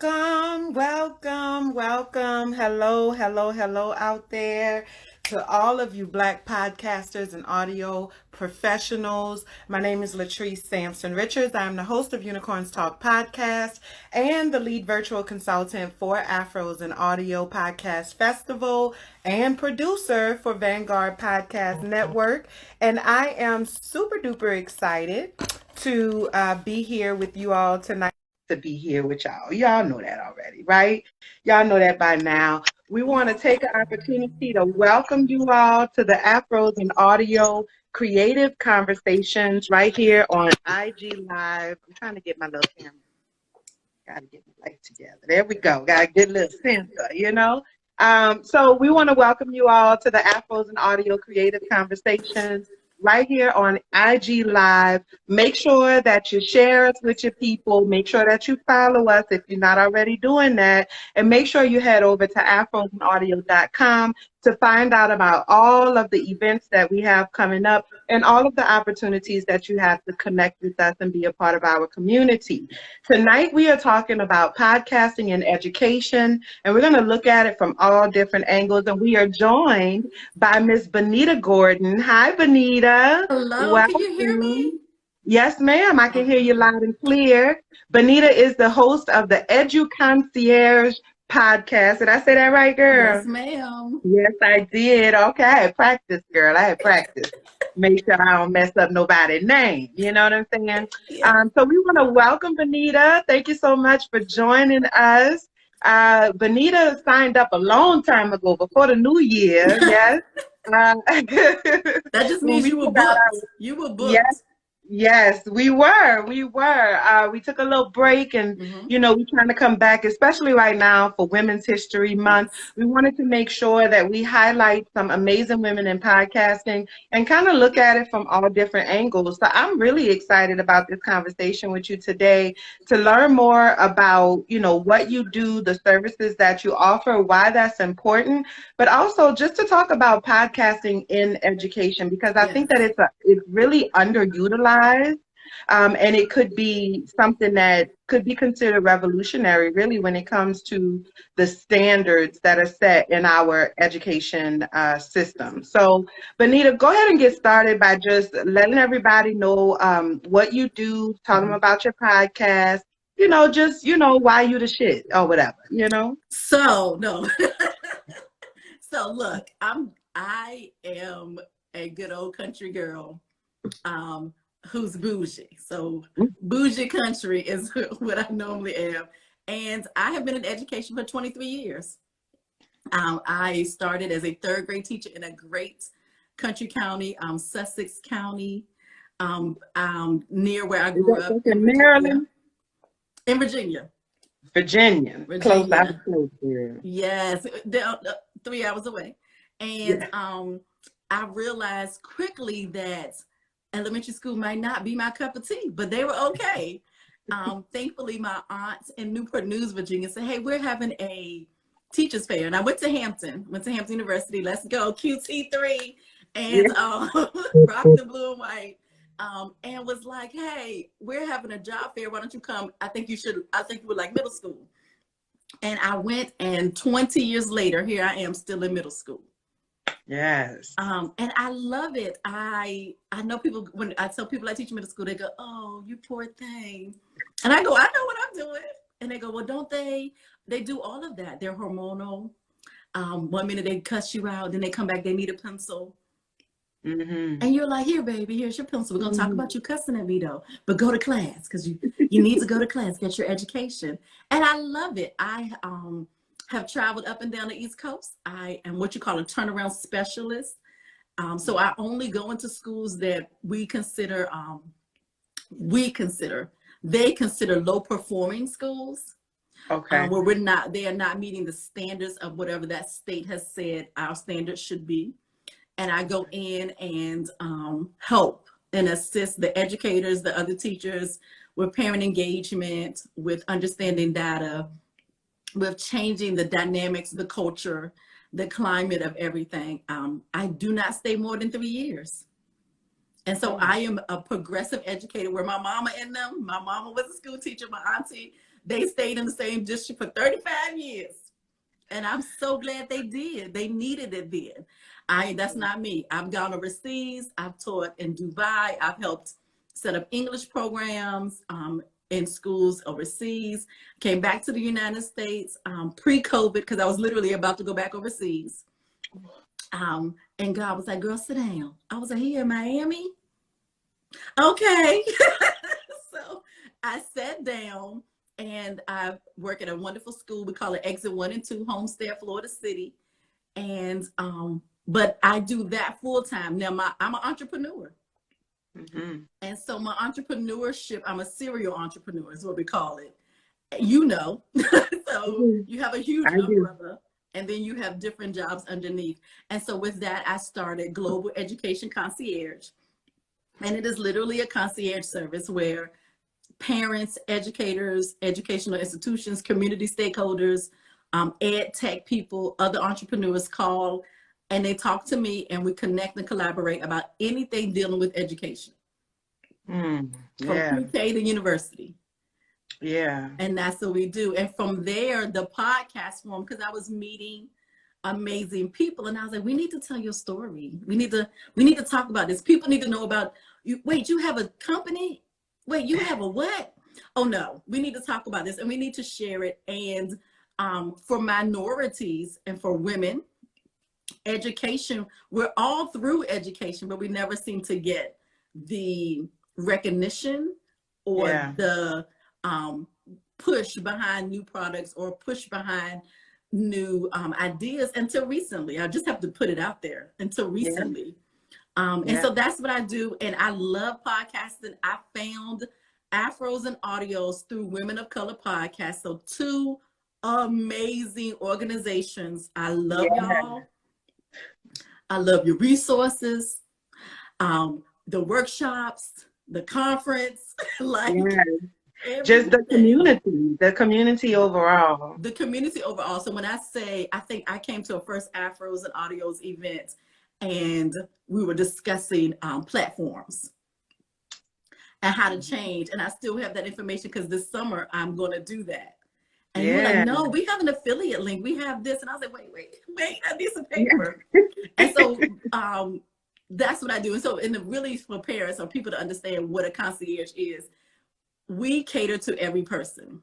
Welcome. Hello out there to all of you Black podcasters and audio professionals. My name is Latrice Sampson Richards. I'm the host of Unicorns Talk Podcast and the lead virtual consultant for Afros and Audio Podcast Festival and producer for Vanguard Podcast Network. And I am super duper excited to be here with you all tonight. To be here with y'all. Y'all know that already, right? Y'all know that by now. We want to take an opportunity to welcome you all to the Afros and Audio Creative Conversations right here on IG Live. I'm trying to get my little camera. Gotta get my light together. There we go. Gotta get a little sensor, you know? So we want to welcome you all to the Afros and Audio Creative Conversations right here on IG Live. Make sure that you share us with your people. Make sure that you follow us if you're not already doing that. And make sure you head over to afrosandaudio.com to find out about all of the events that we have coming up and all of the opportunities that you have to connect with us and be a part of our community. Tonight, we are talking about podcasting and education, and we're going to look at it from all different angles. And we are joined by Miss Benita Gordon. Hi, Benita. Hello, Welcome. Can you hear me? Yes, ma'am. I can hear you loud and clear. Benita is the host of the Edu Concierge Podcast. Did I say that right, girl? Yes, ma'am. Yes, I did. Okay, I had practice, girl. I had practice. Make sure I don't mess up nobody's name. You know what I'm saying? Yeah. So we want to welcome Benita. Thank you so much for joining us. Benita signed up a long time ago, before the new year. Yes. That just means you were booked. You were booked. Yes, we were. We took a little break and, you know, we're trying to come back, especially right now for Women's History Month. We wanted to make sure that we highlight some amazing women in podcasting and kind of look at it from all different angles. So I'm really excited about this conversation with you today to learn more about, you know, what you do, the services that you offer, why that's important, but also just to talk about podcasting in education, because I think that it's really underutilized. And it could be something that could be considered revolutionary, really, when it comes to the standards that are set in our education system. So, Benita, go ahead and get started by just letting everybody know what you do, tell them about your podcast, you know, just, you know, why you the shit or whatever, you know? So, no. So, look, I am a good old country girl. Who's bougie. So bougie country is what I normally am. And I have been in education for 23 years. I started as a third grade teacher in a great country county, Sussex County, near where I grew up. In Maryland? In Virginia. Virginia. Close. Yes, 3 hours away. And I realized quickly that elementary school might not be my cup of tea, but they were okay. Thankfully, my aunt in Newport News, Virginia said, hey, we're having a teachers fair. And I went to Hampton University. Let's go, QT3, and rock the blue and white. And was like, hey, we're having a job fair. Why don't you come? I think you would like middle school. And I went, and 20 years later, here I am still in middle school. Yes. And I love it. I know people, when I tell people I teach middle school, they go, oh, you poor thing. And I go, I know what I'm doing. And they go, well, don't they do all of that. They're hormonal. 1 minute they cuss you out, then they come back, they need a pencil. And you're like, here, baby, here's your pencil. We're going to talk about you cussing at me, though. But go to class, because you need to go to class, get your education. And I love it. I have traveled up and down the East Coast. I am what you call a turnaround specialist. So I only go into schools that they consider low performing schools. Okay. Where they are not meeting the standards of whatever that state has said our standards should be. And I go in and help and assist the educators, the other teachers with parent engagement, with understanding data, with changing the dynamics, the culture, the climate of everything. I do not stay more than 3 years. And so I am a progressive educator where my mama was a school teacher, my auntie, they stayed in the same district for 35 years. And I'm so glad they did. They needed it then. That's not me. I've gone overseas. I've taught in Dubai. I've helped set up English programs in schools overseas. Came back to the United States pre-COVID because I was literally about to go back overseas. And God was like, girl, sit down. I was like, here in Miami? Okay. So I sat down. And I work at a wonderful school. We call it Exit 1 and 2, Homestead, Florida City. And, but I do that full time. Now, I'm an entrepreneur. Mm-hmm. And so my entrepreneurship, I'm a serial entrepreneur is what we call it. You know, so you have a huge umbrella and then you have different jobs underneath. And so with that, I started Global Education Concierge. And it is literally a concierge service where parents, educators, educational institutions, community stakeholders, ed tech people, other entrepreneurs call and they talk to me and we connect and collaborate about anything dealing with education. From pre-K to university. Yeah. And that's what we do. And from there, the podcast formed because I was meeting amazing people and I was like, we need to tell your story. We need to talk about this. People need to know about you. Wait, you have a company? Wait, you have a what? Oh no, we need to talk about this and we need to share it. And for minorities and for women, education, we're all through education, but we never seem to get the recognition or the push behind new products or push behind new ideas until recently. I just have to put it out there until recently. And so that's what I do. And I love podcasting. I found Afros and Audios through Women of Color Podcast. So 2 amazing organizations. I love y'all. I love your resources, the workshops, the conference, like just the community overall. The community overall. So when I say, I think I came to a first Afros and Audios event and we were discussing platforms and how to change. And I still have that information because this summer I'm going to do that. And you're like, no, we have an affiliate link. We have this. And I was like, wait, I need some paper. And so that's what I do. And so really for parents or people to understand what a concierge is, we cater to every person.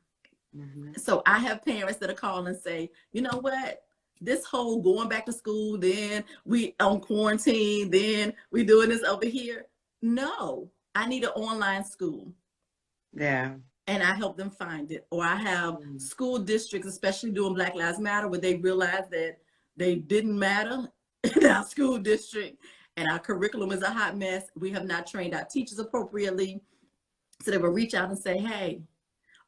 Mm-hmm. So I have parents that are calling and say, you know what? This whole going back to school, then we on quarantine, then we doing this over here. No, I need an online school. Yeah. And I help them find it. Or I have school districts, especially doing Black Lives Matter, where they realize that they didn't matter in our school district and our curriculum is a hot mess. We have not trained our teachers appropriately. So they will reach out and say, hey,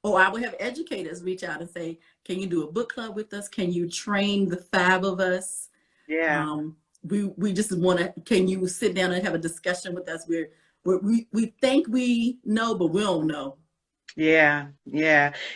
or I will have educators reach out and say, can you do a book club with us? Can you train the 5 of us? Yeah. We just want to, can you sit down and have a discussion with us? We think we know, but we don't know. Yeah.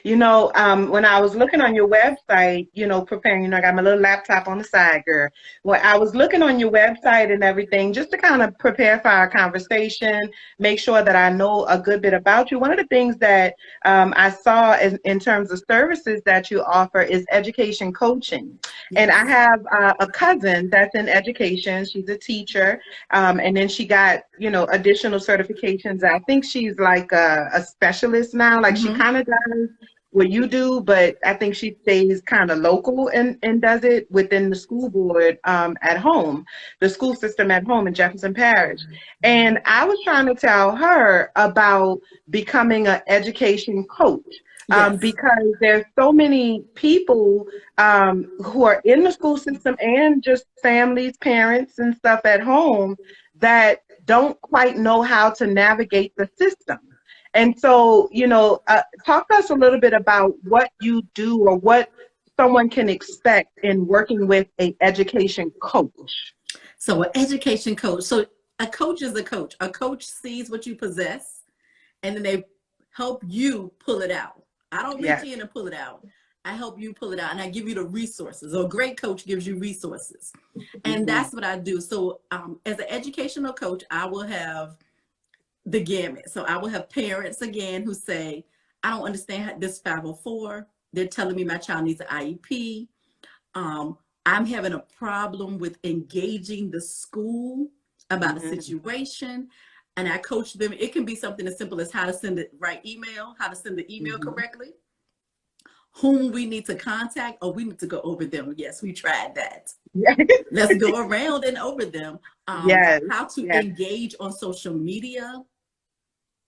You know, when I was looking on your website, preparing, I got my little laptop on the side, girl. When I was looking on your website and everything, just to kind of prepare for our conversation, make sure that I know a good bit about you. One of the things that I saw in terms of services that you offer is education coaching. And I have a cousin that's in education. She's a teacher. And then she got, additional certifications. I think she's like a specialist now. Like she kind of does what you do, but I think she stays kind of local and does it within the school board at home, the school system at home in Jefferson Parish. And I was trying to tell her about becoming an education coach. Because there's so many people who are in the school system and just families, parents and stuff at home that don't quite know how to navigate the system. And so, talk to us a little bit about what you do or what someone can expect in working with an education coach. So an education coach. So a coach is a coach. A coach sees what you possess and then they help you pull it out. I don't reach in and pull it out. I help you pull it out and I give you the resources. A great coach gives you resources. And that's what I do. So as an educational coach, I will have the gamut. So I will have parents again who say, I don't understand this 504. They're telling me my child needs an IEP. I'm having a problem with engaging the school about a situation. And I coach them. It can be something as simple as how to send the right email, how to send the email correctly, whom we need to contact, or we need to go over them. Yes, we tried that. Let's go around and over them. How to engage on social media,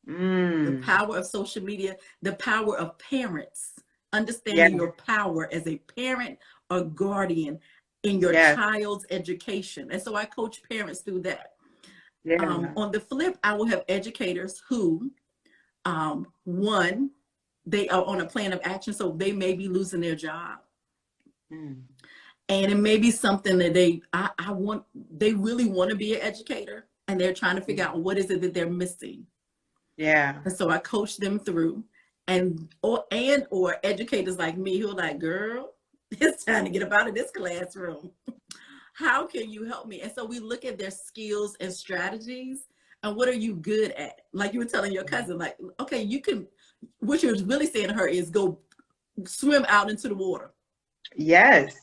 the power of social media, the power of parents, understanding your power as a parent or guardian in your child's education. And so I coach parents through that. On the flip, I will have educators who, one, they are on a plan of action, so they may be losing their job. And it may be something that they really want to be an educator, and they're trying to figure out what is it that they're missing. And so I coach them through, or educators like me who are like, girl, it's time to get up out of this classroom. How can you help me? And so we look at their skills and strategies, and what are you good at? Like you were telling your cousin, like, okay, you can, what you're really saying to her is go swim out into the water. Yes,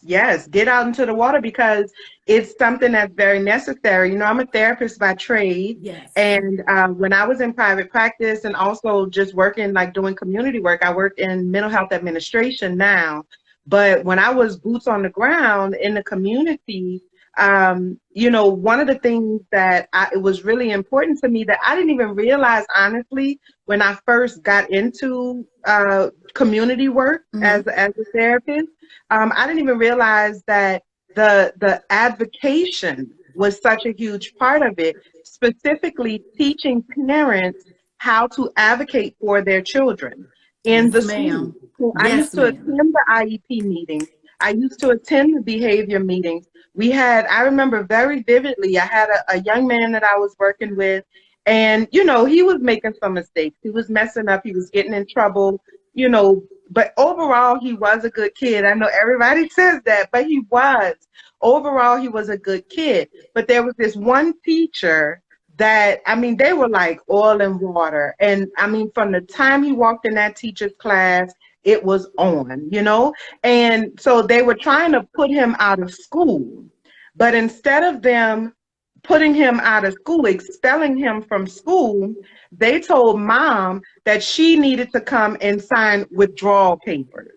get out into the water, because it's something that's very necessary. You know, I'm a therapist by trade. And when I was in private practice and also just working, like doing community work, I work in mental health administration now. But when I was boots on the ground in the community, you know, one of the things that it was really important to me that I didn't even realize, honestly, when I first got into community work as a therapist, I didn't even realize that the advocation was such a huge part of it, specifically teaching parents how to advocate for their children in the school. I used to attend the IEP meetings. I used to attend the behavior meetings. I remember very vividly, I had a young man that I was working with, and, you know, he was making some mistakes. He was messing up. He was getting in trouble, you know, but overall, he was a good kid. I know everybody says that, but he was. Overall, he was a good kid. But there was this one teacher that, I mean, they were like oil and water. And I mean, from the time he walked in that teacher's class, it was on, you know? And so they were trying to put him out of school. But instead of them putting him out of school, expelling him from school, they told mom that she needed to come and sign withdrawal papers.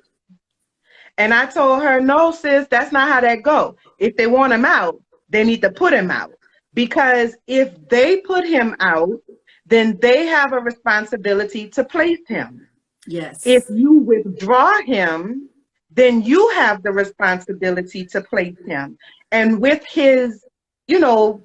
And I told her, no, sis, that's not how that goes. If they want him out, they need to put him out. Because if they put him out, then they have a responsibility to place him. If you withdraw him, then you have the responsibility to place him. And with his, you know,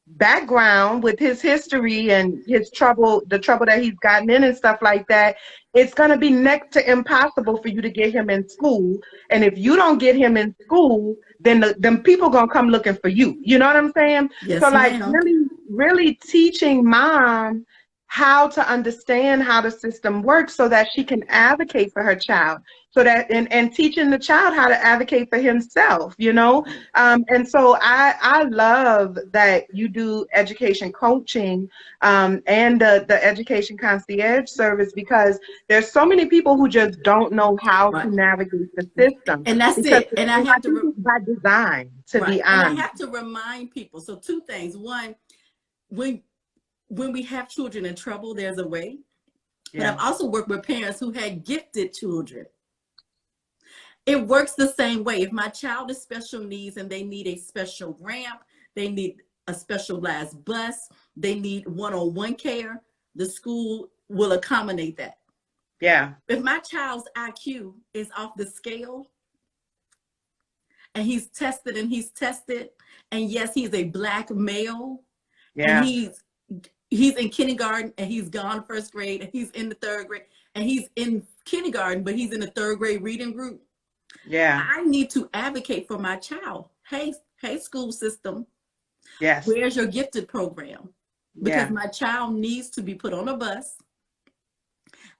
background, with his history and his trouble, the trouble that he's gotten in and stuff like that, it's going to be next to impossible for you to get him in school. And if you don't get him in school, then them people going to come looking for you. You know what I'm saying? So like really teaching mom how to understand how the system works so that she can advocate for her child, so that and teaching the child how to advocate for himself, you know. And so I love that you do education coaching and the education concierge service, because there's so many people who just don't know how to navigate the system. And that's it. And I have to by design, to be honest. And I have to remind people. So two things. One, when we have children in trouble, there's a way. But I've also worked with parents who had gifted children. It works the same way. If my child is special needs and they need a special ramp, they need a specialized bus, they need one-on-one care, the school will accommodate that. If my child's IQ is off the scale and he's tested, and yes, he's a Black male, and he's in kindergarten and he's gone first grade and he's in the third grade and he's in kindergarten, but he's in the third grade reading group. I need to advocate for my child. Hey, school system. Where's your gifted program? Because my child needs to be put on a bus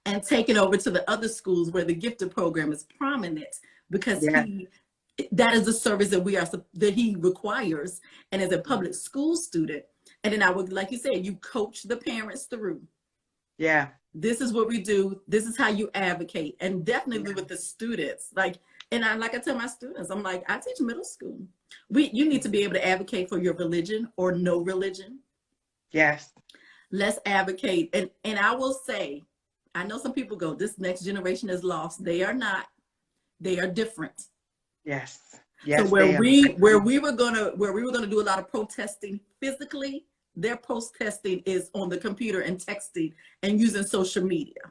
and taken over to the other schools where the gifted program is prominent, because that is the service that he requires. And as a public school student, and then I would, like you said, you coach the parents through. Yeah. This is what we do. This is how you advocate. And definitely with the students, like I tell my students, I'm like, I teach middle school. You need to be able to advocate for your religion or no religion. Yes. Let's advocate. And I will say, I know some people go, this next generation is lost. They are not. They are different. Yes. Yes. So where we were gonna do a lot of protesting physically, their protesting is on the computer and texting and using social media.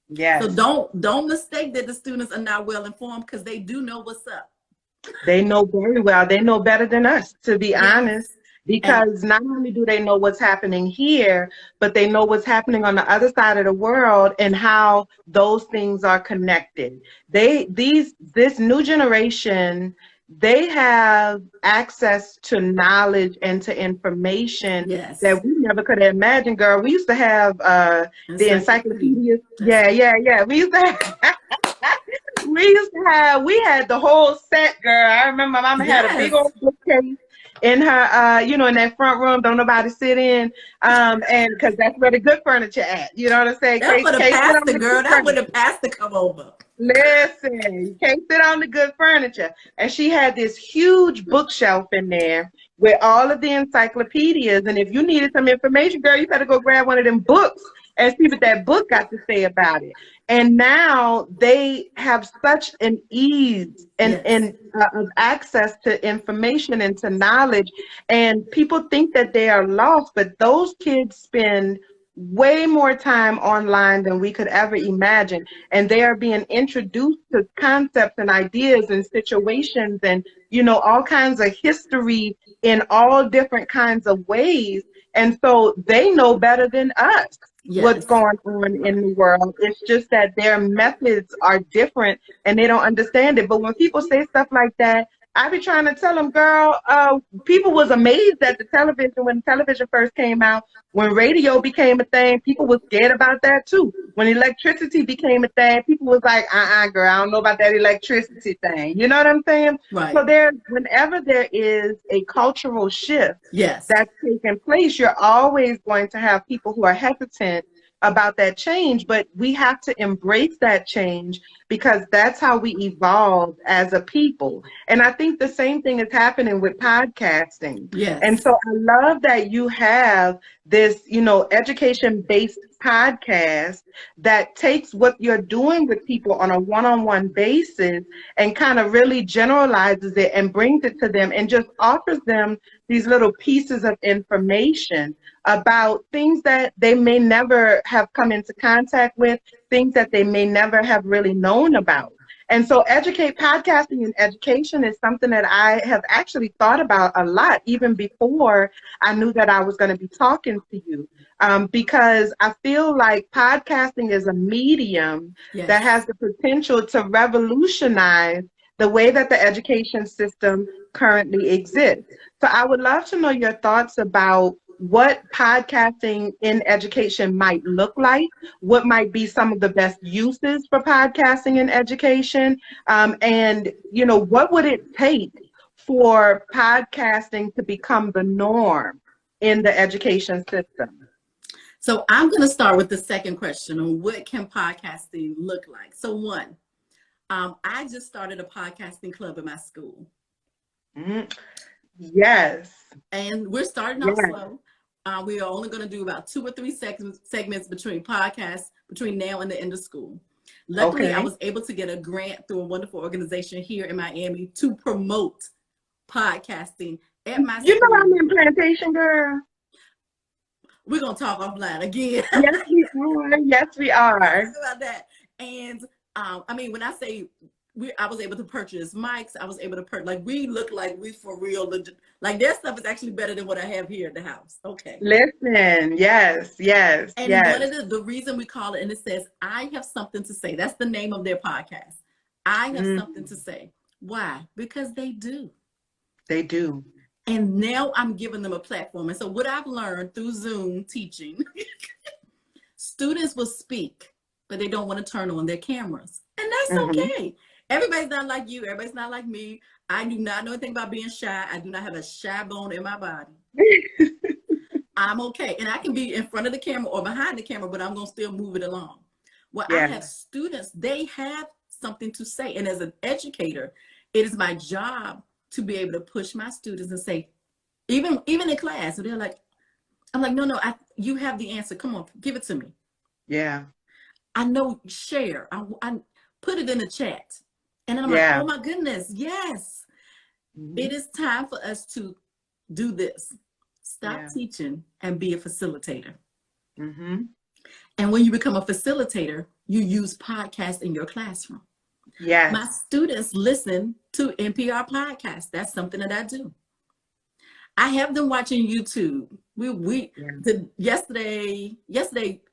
Yes. So don't mistake that the students are not well informed, because they do know what's up. They know very well. They know better than us, to be honest, because not only do they know what's happening here, but they know what's happening on the other side of the world and how those things are connected. This new generation, they have access to knowledge and to information that we never could have imagined, girl. We used to have the encyclopedias. Yeah. We used to have, we had the whole set, girl. I remember my mama had a big old bookcase in her, in that front room, don't nobody sit in, and because that's where the good furniture at. You know what I'm saying? That's where the pastor, girl. That's where the pastor come over. Listen, you can't sit on the good furniture. And she had this huge bookshelf in there with all of the encyclopedias. And if you needed some information, girl, you better go grab one of them books and see what that book got to say about it. And now they have such an ease and of access to information and to knowledge. And people think that they are lost, but those kids spend way more time online than we could ever imagine. And they are being introduced to concepts and ideas and situations and, all kinds of history in all different kinds of ways. And so they know better than us what's going on in the world. It's just that their methods are different and they don't understand it. But when people say stuff like that, I be trying to tell them, girl, people was amazed at the television when television first came out. When radio became a thing, people was scared about that too. When electricity became a thing, people was like, girl, I don't know about that electricity thing. You know what I'm saying? Right. So whenever there is a cultural shift that's taking place, you're always going to have people who are hesitant about that change, but we have to embrace that change because that's how we evolve as a people. And I think the same thing is happening with podcasting. Yes. And so I love that you have this, education-based podcast that takes what you're doing with people on a one-on-one basis and kind of really generalizes it and brings it to them and just offers them these little pieces of information about things that they may never have come into contact with, things that they may never have really known about. And so podcasting and education is something that I have actually thought about a lot, even before I knew that I was going to be talking to you, because I feel like podcasting is a medium that has the potential to revolutionize the way that the education system currently exists. So I would love to know your thoughts about what podcasting in education might look like, what might be some of the best uses for podcasting in education, and what would it take for podcasting to become the norm in the education system? So I'm going to start with the second question on what can podcasting look like. So one, I just started a podcasting club in my school. Yes. And we're starting off slow. We are only going to do about 2 or 3 segments between podcasts between now and the end of school. Luckily, I was able to get a grant through a wonderful organization here in Miami to promote podcasting at my school. You know I'm in Plantation, girl. We're going to talk offline again. Yes, we are. Yes, we are. About that. And when I say I was able to purchase mics, I was able to purchase, like, we look like we for real, like their stuff is actually better than what I have here at the house. Okay. Listen, yes. And one of the reason we call it, and it says, I have something to say. That's the name of their podcast. I have something to say. Why? Because they do. They do. And now I'm giving them a platform. And so what I've learned through Zoom teaching, students will speak, but they don't want to turn on their cameras. And that's okay. Everybody's not like you. Everybody's not like me. I do not know anything about being shy. I do not have a shy bone in my body. I'm okay. And I can be in front of the camera or behind the camera, but I'm going to still move it along. Well, I have students, they have something to say. And as an educator, it is my job to be able to push my students and say, even in class, they're like, I'm like, no, you have the answer. Come on, give it to me. Yeah. I know, share. I put it in the chat. And then I'm like, oh my goodness, yes. It is time for us to do this. Stop teaching and be a facilitator. And when you become a facilitator, you use podcasts in your classroom. Yes. My students listen to NPR podcasts. That's something that I do. I have them watching YouTube. Yesterday,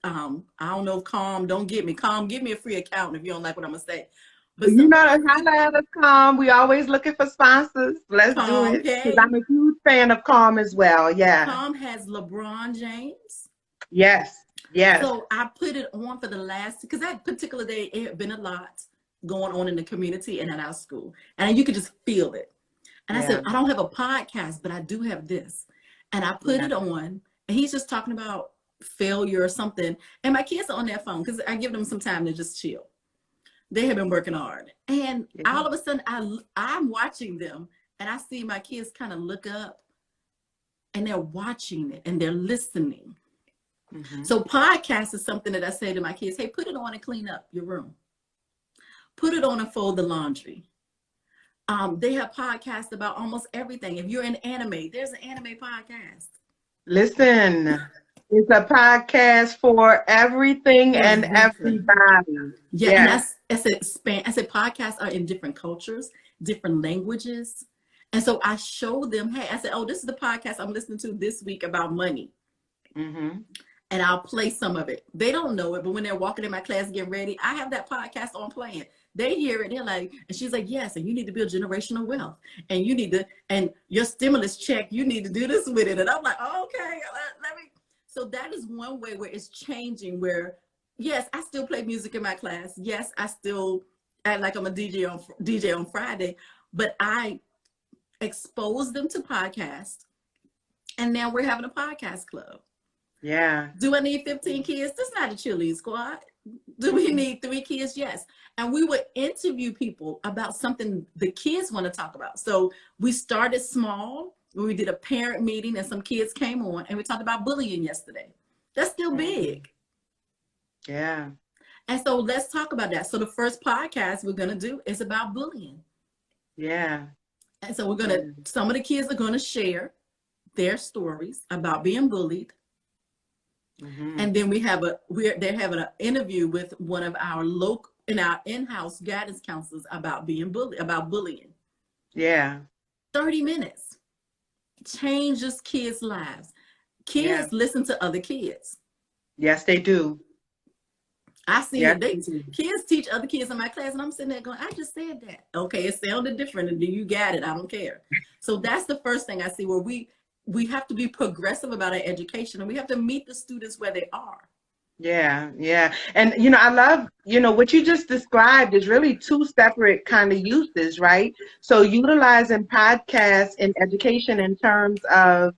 I don't know if Calm, don't get me. Calm, give me a free account if you don't like what I'm gonna say. But you know, holla at us, Calm. We always looking for sponsors. Let's do it. Because I'm a huge fan of Calm as well. Yeah. Calm has LeBron James. Yes. Yes. So I put it on for the last, because that particular day, it had been a lot going on in the community and at our school. And you could just feel it. And I said, I don't have a podcast, but I do have this. And I put it on, and he's just talking about failure or something. And my kids are on their phone because I give them some time to just chill. They have been working hard. And all of a sudden, I'm watching them, and I see my kids kind of look up, and they're watching it, and they're listening. So podcast is something that I say to my kids, hey, put it on and clean up your room. Put it on and fold the laundry. They have podcasts about almost everything. If you're in anime, there's an anime podcast. Listen, it's a podcast for everything and everybody. Yeah, and I said podcasts are in different cultures, different languages. And so I showed them, hey, I said, oh, this is the podcast I'm listening to this week about money. And I'll play some of it. They don't know it, but when they're walking in my class getting ready, I have that podcast on playing. They hear it, they're like, and she's like, yes, and you need to build generational wealth. And you need to, and your stimulus check, you need to do this with it. And I'm like, oh, okay, let me. So that is one way where it's changing, where, yes, I still play music in my class. Yes, I still act like I'm a DJ on Friday, but I expose them to podcasts. And now we're having a podcast club. Yeah. Do I need 15 kids? That's not a cheerleading squad. Do we need 3 kids? Yes. And we would interview people about something the kids want to talk about. So we started small. We did a parent meeting and some kids came on, and we talked about bullying yesterday. That's still big. Yeah. And so let's talk about that. So the first podcast we're going to do is about bullying. Yeah. And so some of the kids are going to share their stories about being bullied. And then they're having an interview with one of our in-house guidance counselors about bullying. Yeah. 30 minutes changes kids' lives. Kids listen to other kids. Yes, they do. I see it. Kids teach other kids in my class, and I'm sitting there going, I just said that. Okay, it sounded different, and you got it. I don't care. So that's the first thing I see, where we have to be progressive about our education, and we have to meet the students where they are. Yeah, yeah. And, I love, what you just described is really 2 separate kind of uses, right? So utilizing podcasts in education in terms of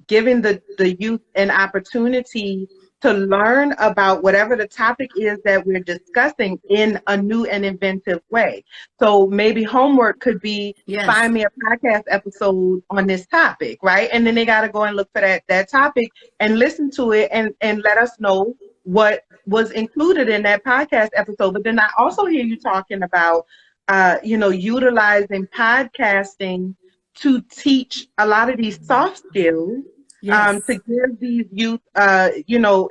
giving the youth an opportunity to learn about whatever the topic is that we're discussing in a new and inventive way. So maybe homework could be, find me a podcast episode on this topic, right? And then they got to go and look for that topic and listen to it and let us know what was included in that podcast episode. But then I also hear you talking about, utilizing podcasting to teach a lot of these soft skills. To give these youth,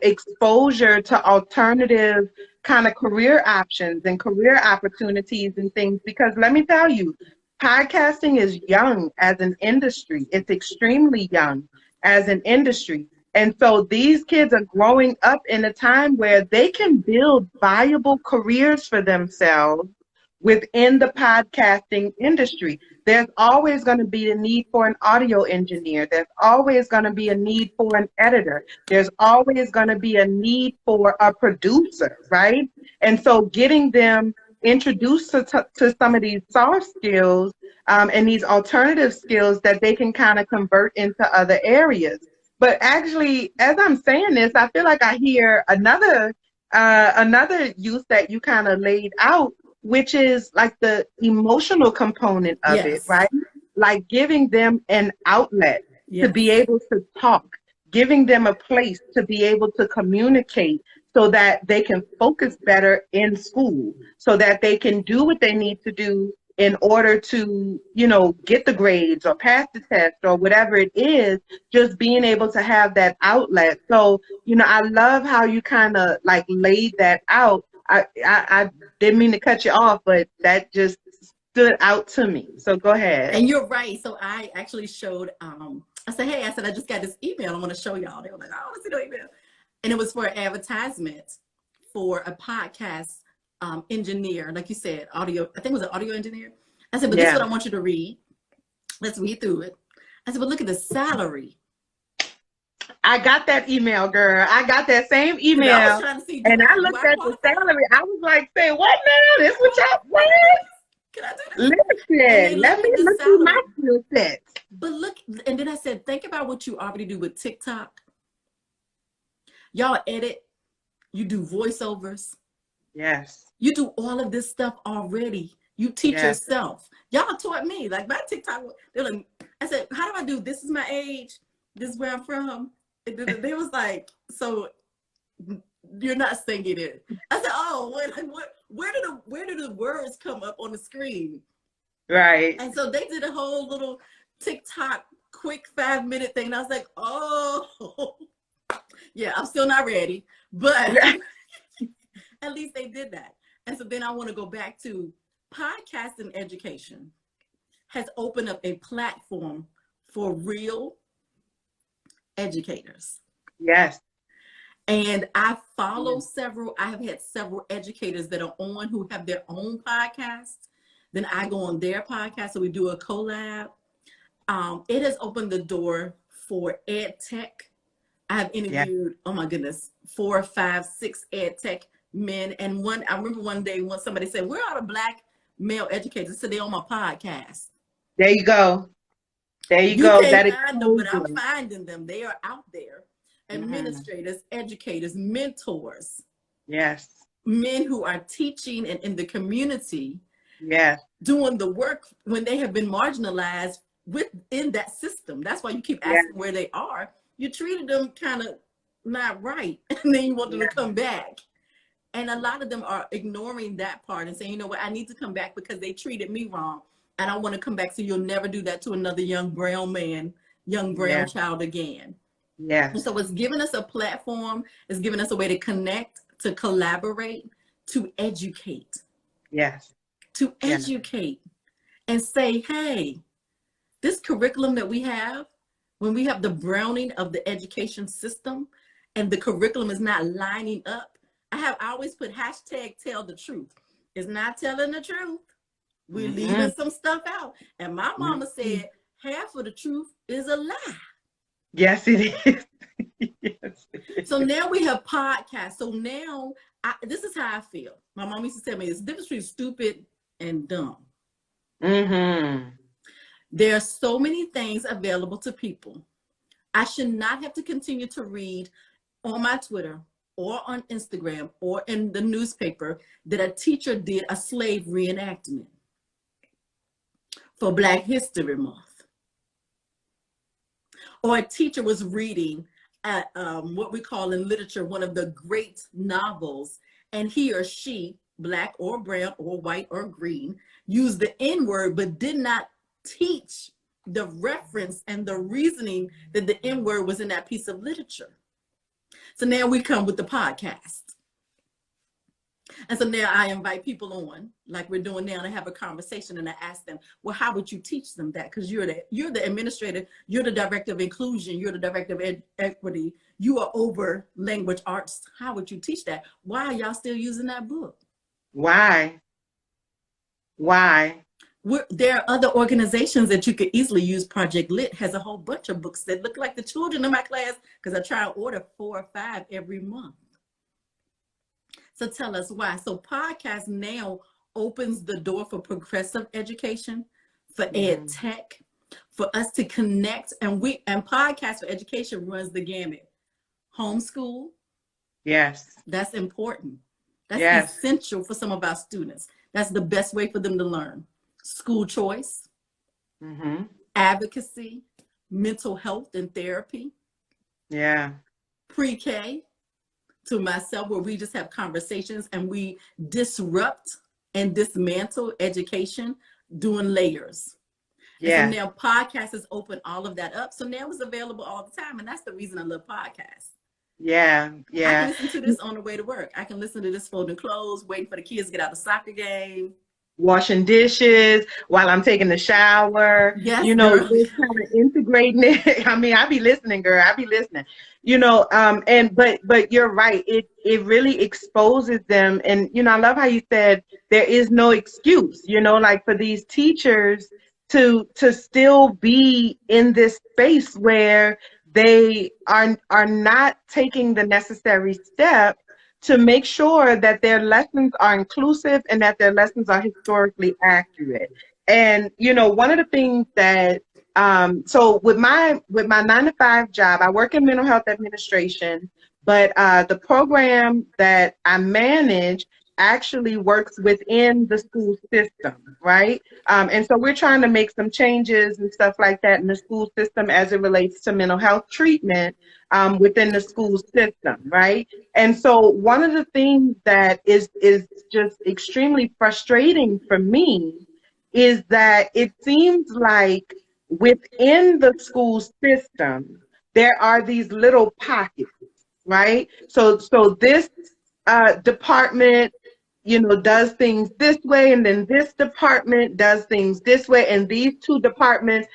exposure to alternative kind of career options and career opportunities and things. Because let me tell you, podcasting is young as an industry. It's extremely young as an industry. And so these kids are growing up in a time where they can build viable careers for themselves within the podcasting industry. There's always going to be a need for an audio engineer. There's always going to be a need for an editor. There's always going to be a need for a producer, right? And so getting them introduced to some of these soft skills and these alternative skills that they can kind of convert into other areas. But actually, as I'm saying this, I feel like I hear another use that you kind of laid out, which is like the emotional component of it, Yes. right? Like giving them an outlet to be Yes. able to talk, giving them a place to be able to communicate so that they can focus better in school, so that they can do what they need to do in order to, get the grades or pass the test or whatever it is, just being able to have that outlet. So, I love how you kind of like laid that out. I didn't mean to cut you off, but that just stood out to me. So go ahead. And you're right. So I actually showed, I said, hey, I said, I just got this email. I want to show y'all. They were like, I want to see the email. And it was for an advertisement for a podcast engineer, like you said, audio, I think it was an audio engineer. I said, but this is Yeah. what I want you to read. Let's read through it. I said, but look at the salary. I got that email, girl. I got that same email. I was trying to see, and I looked at the salary. I was like, say, what now? This what y'all, what? Can I do this? Listen, let me look through my skill set. But look, and then I said, think about what you already do with TikTok. Y'all edit, you do voiceovers. Yes. You do all of this stuff already. You teach yourself. Y'all taught me, like my TikTok, they're like, I said, how do I do? This is my age. This is where I'm from. They was like, so you're not singing it. I said, oh, where do the words come up on the screen? Right. And so they did a whole little TikTok quick 5-minute thing. And I was like, oh, yeah, I'm still not ready, but at least they did that. And so then I want to go back to podcasting education has opened up a platform for real educators. Yes. And I follow I have had several educators that are on who have their own podcasts. Then I go on their podcast, so we do a collab. It has opened the door for ed tech. I have interviewed, oh my goodness, 4, 5, 6 ed tech men. And I remember one day when somebody said, where are the Black male educators? So they're on my podcast. There you go. There you You go. can't find them, but I'm finding them. They are out there. Administrators, Mm-hmm. educators, mentors. Yes. Men who are teaching and in the community. Yes. Doing the work when they have been marginalized within that system. That's why you keep asking where they are. You treated them kind of not right, and then you want them to come back. And a lot of them are ignoring that part and saying, you know what, I need to come back because they treated me wrong. And I want to come back so you'll never do that to another young brown man, young brown child again. Yeah. And so it's giving us a platform. It's giving us a way to connect, to collaborate, to educate. Yes. To educate and say, hey, this curriculum that we have, when we have the browning of the education system and the curriculum is not lining up, I always put hashtag tell the truth. It's not telling the truth. We're leaving some stuff out. And my mama said, half of the truth is a lie. Yes, it is. Yes, it is. So now we have podcasts. So now, this is how I feel. My mom used to tell me, it's the difference between stupid and dumb. Mm-hmm. There are so many things available to people. I should not have to continue to read on my Twitter or on Instagram or in the newspaper that a teacher did a slave reenactment for Black History Month. Or a teacher was reading what we call in literature one of the great novels, and he or she, Black or brown or white or green, used the N-word but did not teach the reference and the reasoning that the N-word was in that piece of literature. So now we come with the podcast. And so now I invite people on, like we're doing now, to have a conversation, and I ask them, well, how would you teach them that? Because you're the administrator, you're the director of inclusion, you're the director of equity, you are over language arts. How would you teach that? Why are y'all still using that book? Why? There are other organizations that you could easily use. Project Lit has a whole bunch of books that look like the children in my class, because I try to order 4 or 5 every month. So tell us why. So podcast now opens the door for progressive education, for ed tech, for us to connect. And Podcast for Education runs the gamut. Homeschool. Yes. That's important. That's essential for some of our students. That's the best way for them to learn. School choice, advocacy, mental health and therapy. Yeah. Pre-K to myself, where we just have conversations and we disrupt and dismantle education doing layers. Yeah. And so now podcast has opened all of that up. So now it's available all the time. And that's the reason I love podcasts. Yeah. I can listen to this on the way to work. I can listen to this folding clothes, waiting for the kids to get out of the soccer game. Washing dishes while I'm taking the shower. Yes, just kind of integrating it. I mean, I be listening, girl. I be listening. But you're right. It really exposes them. And I love how you said there is no excuse. Like for these teachers to still be in this space where they are not taking the necessary step to make sure that their lessons are inclusive and that their lessons are historically accurate. And, one of the things that, so with my 9-to-5 job, I work in mental health administration, but the program that I manage actually works within the school system, right? And so we're trying to make some changes and stuff like that in the school system as it relates to mental health treatment within the school system, right? And so one of the things that is just extremely frustrating for me is that it seems like within the school system, there are these little pockets, right? So this department, does things this way, and then this department does things this way, and these two departments,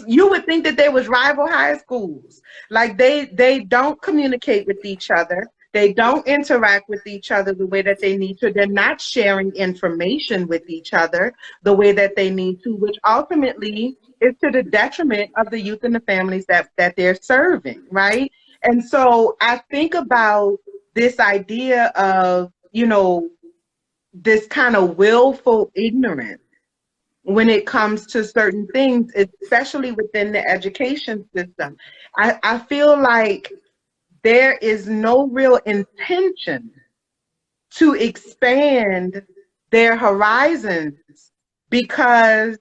you would think that there was rival high schools. Like they don't communicate with each other. They don't interact with each other the way that they need to. They're not sharing information with each other the way that they need to, which ultimately is to the detriment of the youth and the families that they're serving, right? And so I think about this idea of, this kind of willful ignorance when it comes to certain things, especially within the education system. I feel like there is no real intention to expand their horizons because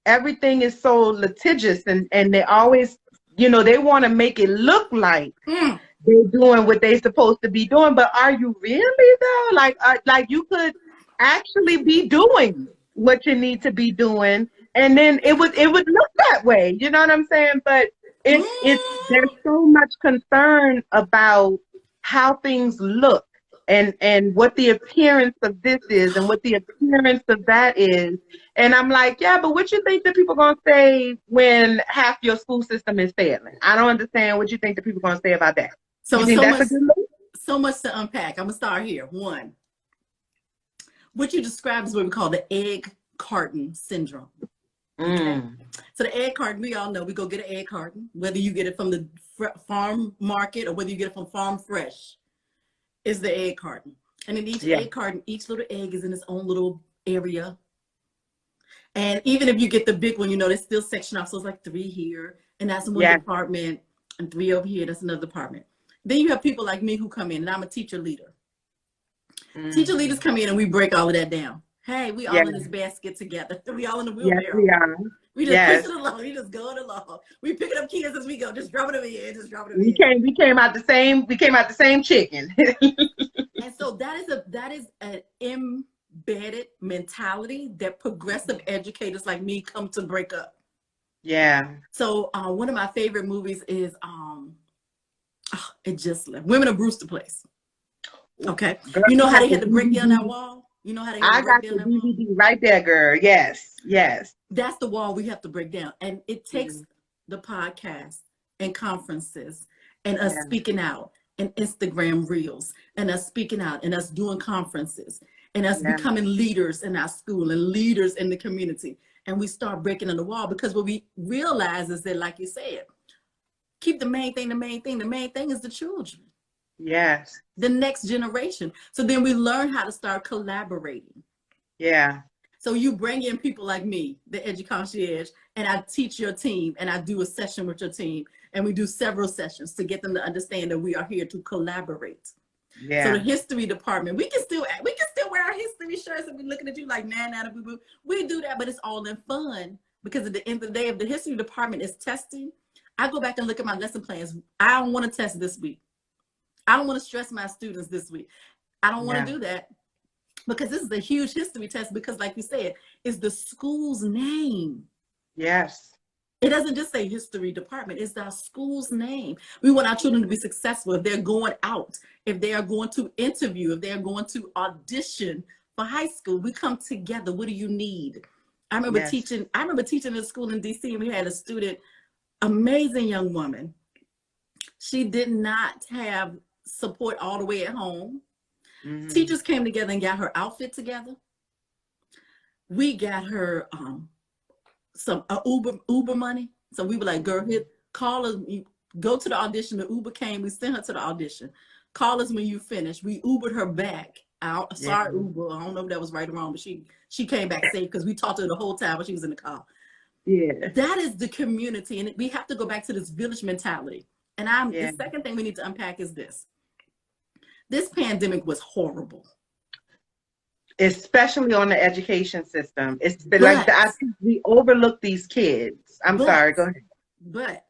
everything is so litigious and they always, they want to make it look like they're doing what they're supposed to be doing. But are you really though? Like you could actually be doing what you need to be doing, and then it would look that way. You know what I'm saying? But there's so much concern about how things look and what the appearance of this is and what the appearance of that is. And I'm like, yeah, but what you think that people gonna say when half your school system is failing? I don't understand what you think that people gonna say about that. So so much to unpack. I'm gonna start here. One, what you described is what we call the egg carton syndrome. Okay? So the egg carton, we all know, we go get an egg carton, whether you get it from the farm market or whether you get it from Farm Fresh, is the egg carton. And in each egg carton, each little egg is in its own little area. And even if you get the big one, they still section off. So it's like 3 here, and that's one department, and 3 over here, that's another department. Then you have people like me who come in, and I'm a teacher leader. Teacher leaders come in and we break all of that down. Hey, we all in this basket together. We all in the wheelbarrow. Yes, we are. We just pushing along. We just going along. We picking up kids as we go. Just dropping them in. Just dropping them in. We came out the same chicken. And so that is an embedded mentality that progressive educators like me come to break up. Yeah. So one of my favorite movies is it just left. Women of Brewster Place. Okay. Girl, you know how they had to break down that wall? You know how they had to break down that wall? I got the DVD right there, girl. Yes. That's the wall we have to break down. And it takes the podcast and conferences and us speaking out and Instagram reels and us speaking out and us doing conferences and us becoming leaders in our school and leaders in the community. And we start breaking on the wall because what we realize is that, like you said, keep the main thing. The main thing is the children. Yes. The next generation. So then we learn how to start collaborating. Yeah. So you bring in people like me, the Edu Concierge, and I teach your team, and I do a session with your team, and we do several sessions to get them to understand that we are here to collaborate. Yeah. So the history department, we can still wear our history shirts and be looking at you like nana boo boo. We do that, but it's all in fun, because at the end of the day, if the history department is testing, I go back and look at my lesson plans. I don't want to test this week. I don't want to stress my students this week. I don't want to do that, because this is a huge history test, because like you said, it's the school's name. Yes. It doesn't just say history department, it's our school's name. We want our children to be successful. If they're going out, if they are going to interview, if they're going to audition for high school, we come together. What do you need? I remember teaching in a school in DC, and we had a student, amazing young woman. She did not have support all the way at home. Mm-hmm. Teachers came together and got her outfit together. We got her some Uber money. So we were like, girl, here, call us, go to the audition. The Uber came, we sent her to the audition. Call us when you finish. We Ubered her back out. Sorry, Uber, I don't know if that was right or wrong, but she came back safe, because we talked to her the whole time when she was in the car. Yeah. That is the community, and we have to go back to this village mentality. And the second thing we need to unpack is this. This pandemic was horrible. Especially on the education system. It's like I think we overlook these kids. I'm sorry, go ahead. But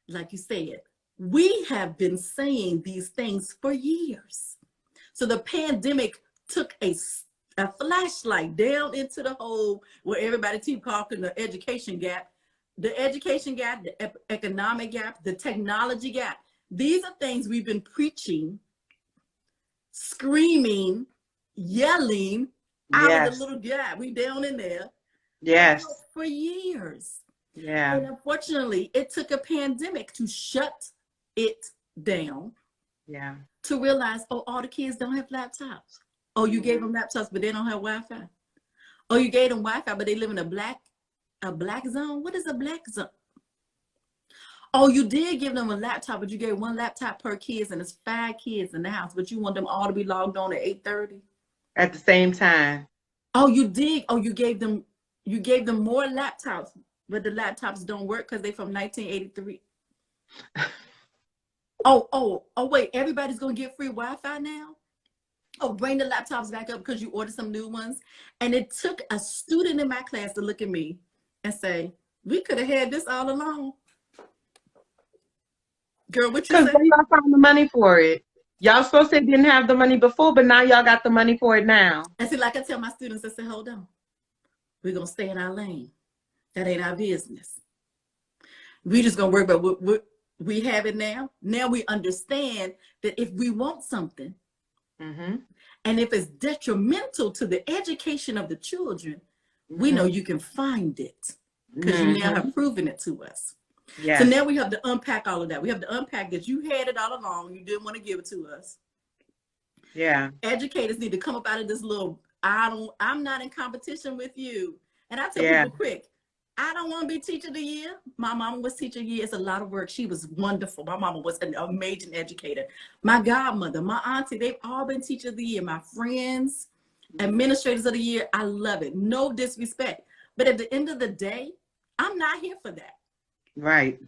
like you said, we have been saying these things for years. So the pandemic took a flashlight down into the hole where everybody keep talking the education gap, the economic gap, the technology gap. These are things we've been preaching, screaming, yelling out of the little gap. We down in there. Yes. For years. Yeah. And unfortunately, it took a pandemic to shut it down. Yeah. To realize, oh, all the kids don't have laptops. Oh, you gave them laptops, but they don't have Wi-Fi. Oh, you gave them Wi-Fi, but they live in a black zone. What is a black zone? Oh, you did give them a laptop, but you gave one laptop per kid, and it's 5 kids in the house, but you want them all to be logged on at 8:30 at the same time. Oh, you did. Oh, you gave them more laptops, but the laptops don't work because they're from 1983. Oh, wait, everybody's gonna get free Wi-Fi now? Oh, bring the laptops back up because you ordered some new ones. And it took a student in my class to look at me and say, we could have had this all along. Girl, what you say? Because y'all found the money for it. Y'all supposed to didn't have the money before, but now y'all got the money for it now. And see, like I tell my students, I say, hold on. We're going to stay in our lane. That ain't our business. We just going to work about what we have it now. Now we understand that if we want something, and if it's detrimental to the education of the children, we know you can find it because you now have proven it to us. Yes. So now we have to unpack all of that. We have to unpack that you had it all along. You didn't want to give it to us. Yeah. Educators need to come up out of this little, I'm not in competition with you. And I tell people quick, I don't want to be teacher of the year. My mama was teacher of the year. It's a lot of work. She was wonderful. My mama was an amazing educator. My godmother, my auntie, they've all been teacher of the year. My friends, administrators of the year. I love it. No disrespect. But at the end of the day, I'm not here for that. Right.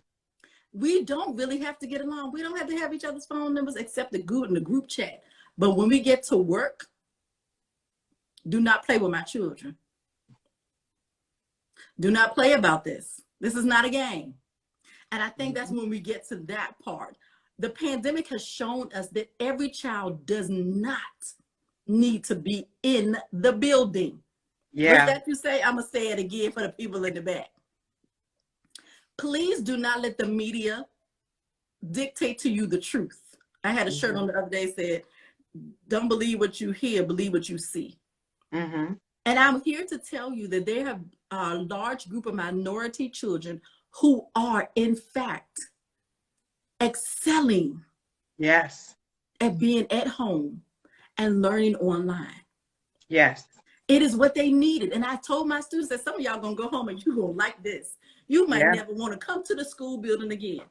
We don't really have to get along. We don't have to have each other's phone numbers except the group chat. But when we get to work, do not play with my children. Do not play about this. This is not a game. And I think that's when we get to that part. The pandemic has shown us that every child does not need to be in the building. Yeah. What's that you say? I'm going to say it again for the people in the back. Please do not let the media dictate to you the truth. I had a shirt on the other day said, don't believe what you hear, believe what you see. And I'm here to tell you that there have a large group of minority children who are, in fact, excelling at being at home and learning online. Yes. It is what they needed. And I told my students that some of y'all going to go home and you're going to like this. You might never want to come to the school building again.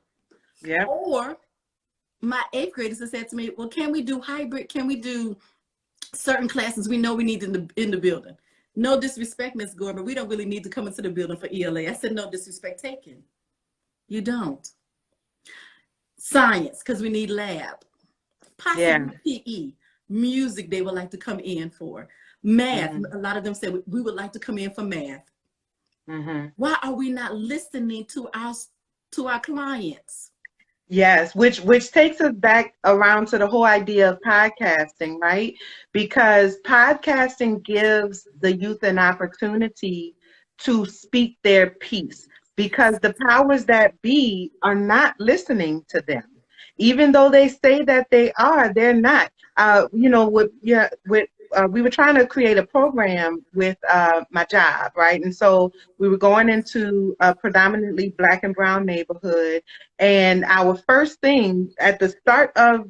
Yeah. Or my 8th graders have said to me, well, can we do hybrid? Can we do certain classes we know we need in the building? No disrespect, Miss Gordon, but we don't really need to come into the building for ELA. I said, no disrespect taken. You don't. Science, because we need lab. Possibly PE. Music, they would like to come in for. Math, a lot of them said, we would like to come in for math. Why are we not listening to our clients? Yes, which takes us back around to the whole idea of podcasting, right? Because podcasting gives the youth an opportunity to speak their piece, because the powers that be are not listening to them. Even though they say that they are, they're not. We were trying to create a program with my job, right? And so we were going into a predominantly Black and brown neighborhood. And our first thing at the start of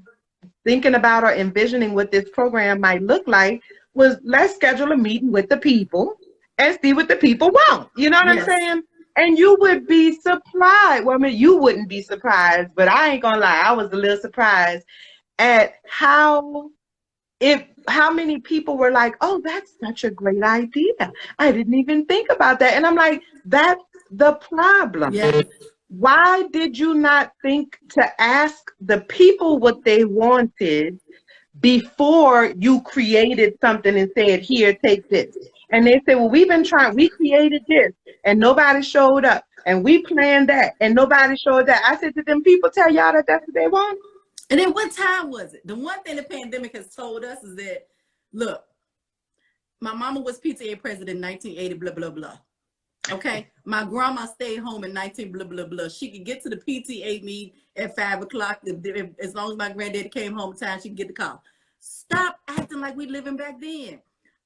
thinking about or envisioning what this program might look like was, let's schedule a meeting with the people and see what the people want. You know what I'm saying? And you would be surprised. Well, I mean, you wouldn't be surprised, but I ain't gonna lie, I was a little surprised at how many people were like, oh, that's such a great idea. I didn't even think about that. And I'm like, that's the problem. Yes. Why did you not think to ask the people what they wanted before you created something and said, here, take this? And they said, well, we've been trying, we created this and nobody showed up. And we planned that and nobody showed that. I said, did them people tell y'all that that's what they want? And then what time was it? The one thing the pandemic has told us is that, look, my mama was PTA president in 1980, blah, blah, blah. Okay. My grandma stayed home in 19 blah, blah, blah. She could get to the PTA meeting at 5 o'clock. As long as my granddaddy came home in time, she could get the call. Stop acting like we living back then.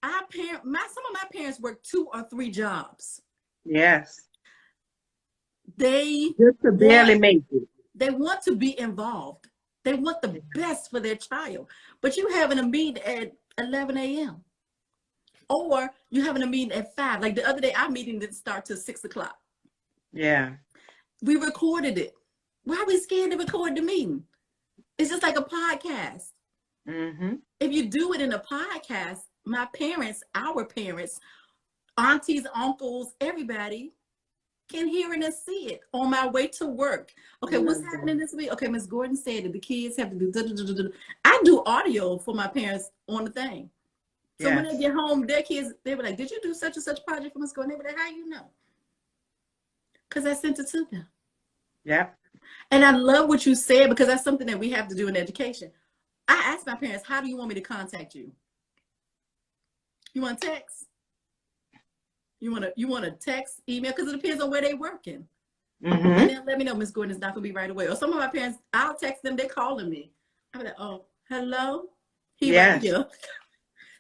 Some of my parents worked 2 or 3 jobs. Yes. They just to barely make it. They want to be involved. They want the best for their child. But you having a meeting at 11 a.m. or you having a meeting at 5. Like the other day, our meeting didn't start till 6 o'clock. Yeah. We recorded it. Why are we scared to record the meeting? It's just like a podcast. If you do it in a podcast, my parents, our parents, aunties, uncles, everybody can hear it and see it on my way to work. Okay, what's happening this week? Okay, Miss Gordon said that the kids have to do. I do audio for my parents on the thing. So when they get home, their kids, they were like, did you do such and such project for Miss Gordon? They were like, how you know? Because I sent it to them. Yeah. And I love what you said, because that's something that we have to do in education. I asked my parents, how do you want me to contact you? You want to text? You want to text, email? Because it depends on where they're working. And then let me know, Miss Gordon, it's not going to be right away. Or some of my parents, I'll text them, they're calling me. I'm like, oh, hello? Right here.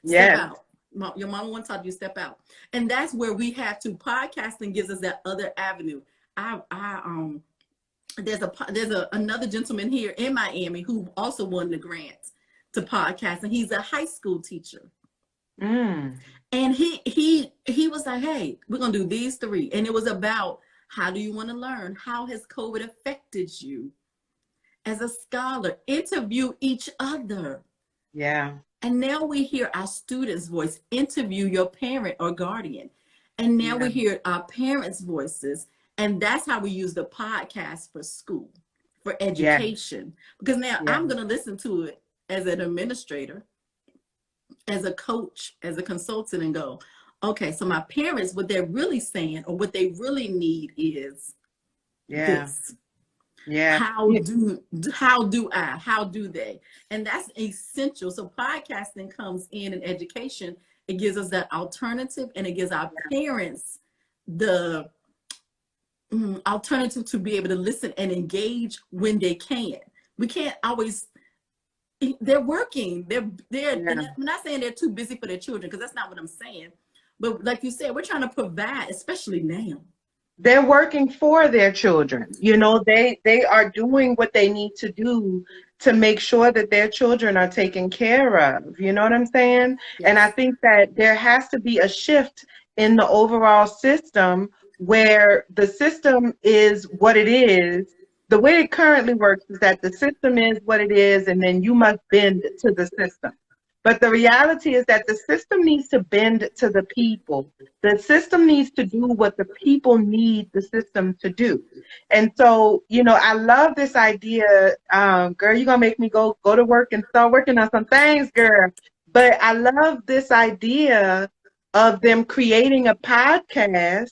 Step out. Your mama wants to talk to you, step out. And that's where we have to. Podcasting gives us that other avenue. There's another gentleman here in Miami who also won the grant to podcast, and he's a high school teacher. And he was like, hey, we're gonna do these 3. And it was about, how do you want to learn? How has COVID affected you as a scholar? Interview each other. Yeah. And now we hear our students' voice. Interview your parent or guardian. And now we hear our parents' voices. And that's how we use the podcast for school, for education. Because now I'm going to listen to it as an administrator, as a coach, as a consultant, and go, okay, so my parents, what they're really saying or what they really need is this. How do they? And that's essential. So podcasting comes in education. It gives us that alternative, and it gives our parents the alternative to be able to listen and engage when they can. We can't always. They're working. They're I'm not saying they're too busy for their children, because that's not what I'm saying. But like you said, we're trying to provide, especially now. They're working for their children. You know, they are doing what they need to do to make sure that their children are taken care of. You know what I'm saying? Yes. And I think that there has to be a shift in the overall system, where the system is what it is. The way it currently works is that the system is what it is, and then you must bend to the system. But the reality is that the system needs to bend to the people. The system needs to do what the people need the system to do. And so, I love this idea. Girl, you're going to make me go to work and start working on some things, girl. But I love this idea of them creating a podcast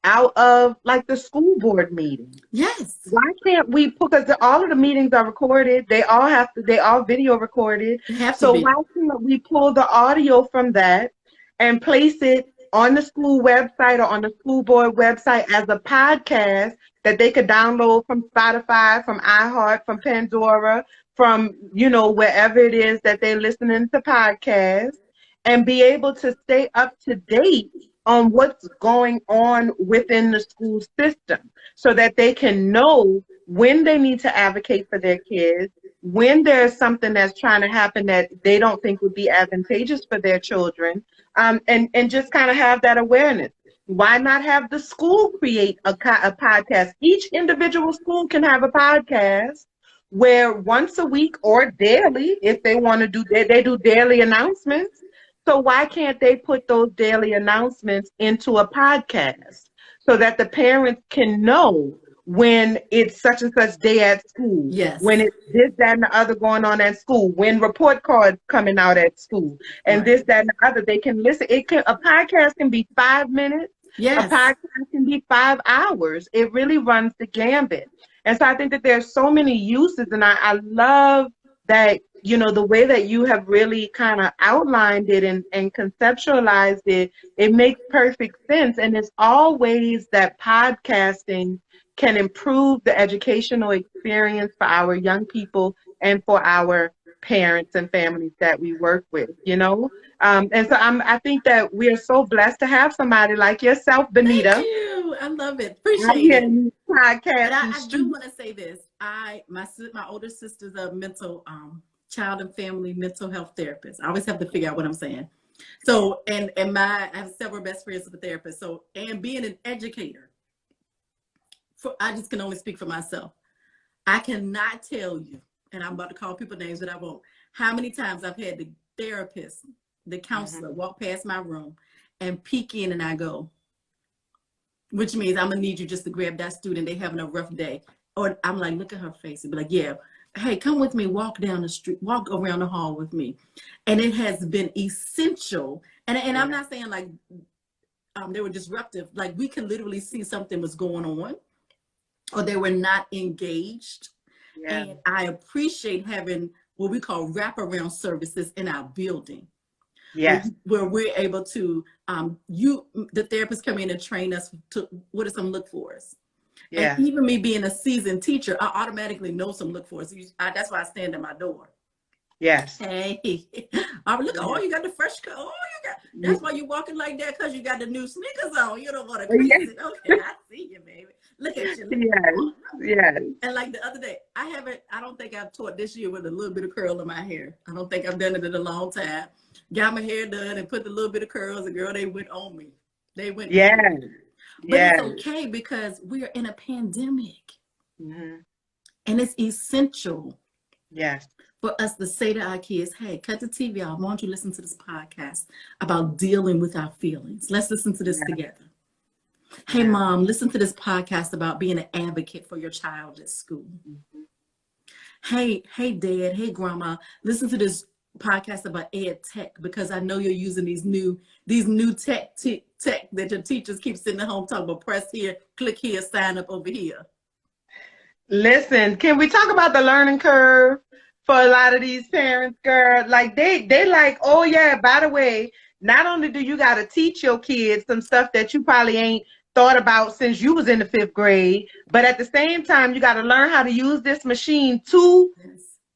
out of like the school board meeting. Yes. Why can't we because all of the meetings are recorded. They all video recorded. So why can't we pull the audio from that and place it on the school website or on the school board website as a podcast that they could download from Spotify, from iHeart, from Pandora, from, wherever it is that they're listening to podcasts, and be able to stay up to date on what's going on within the school system so that they can know when they need to advocate for their kids, when there's something that's trying to happen that they don't think would be advantageous for their children, and just kind of have that awareness. Why not have the school create a podcast? Each individual school can have a podcast where once a week or daily, if they want to do, they do daily announcements. So why can't they put those daily announcements into a podcast so that the parents can know when it's such and such day at school, yes, when it's this, that, and the other going on at school, when report cards coming out at school, and this, that, and the other. They can listen. A podcast can be 5 minutes. Yes. A podcast can be 5 hours. It really runs the gambit. And so I think that there's so many uses, and I love that, the way that you have really kind of outlined it and conceptualized it. It makes perfect sense. And it's always that podcasting can improve the educational experience for our young people and for our parents and families that we work with, And so I think that we are so blessed to have somebody like yourself, Benita. Thank you. I love it. Appreciate it. Podcast. But I do want to say this. My older sister's a child and family mental health therapist. I always have to figure out what I'm saying. So, and I have several best friends of a therapist. So, and being an educator, I just can only speak for myself. I cannot tell you, and I'm about to call people names that I won't, how many times I've had the therapist, the counselor walk past my room and peek in and I go, which means I'm gonna need you just to grab that student. They having a rough day. Or I'm like, look at her face and be like, yeah, hey, come with me, walk down the street, walk around the hall with me. And it has been essential. And I'm not saying like they were disruptive. Like we can literally see something was going on or they were not engaged. Yeah. And I appreciate having what we call wraparound services in our building. Yes. Where we're able to, the therapists come in and train us to what are some look fors. Yeah. And even me being a seasoned teacher, I automatically know some look fors. That's why I stand at my door. Yes. Hey, look, you got the fresh cut. Oh, you got, that's why you're walking like that, because you got the new sneakers on. You don't want to crazy. Okay, I see you, baby. Look at you. Yes. And like the other day, I don't think I've taught this year with a little bit of curl in my hair. I don't think I've done it in a long time. Got my hair done and put the little bit of curls, and girl, they went on me. They went on me. But it's okay because we are in a pandemic. Mm-hmm. And it's essential. Yes. For us to say to our kids, hey, cut the TV off. Why don't you listen to this podcast about dealing with our feelings? Let's listen to this together. Hey, mom, listen to this podcast about being an advocate for your child at school. Mm-hmm. Hey, dad, hey, grandma, listen to this podcast about ed tech, because I know you're using these new tech that your teachers keep sitting at home talking about. Press here, click here, sign up over here. Listen, can we talk about the learning curve for a lot of these parents, girl? Like they like, oh yeah, by the way, not only do you got to teach your kids some stuff that you probably ain't thought about since you was in the 5th grade, but at the same time, you got to learn how to use this machine to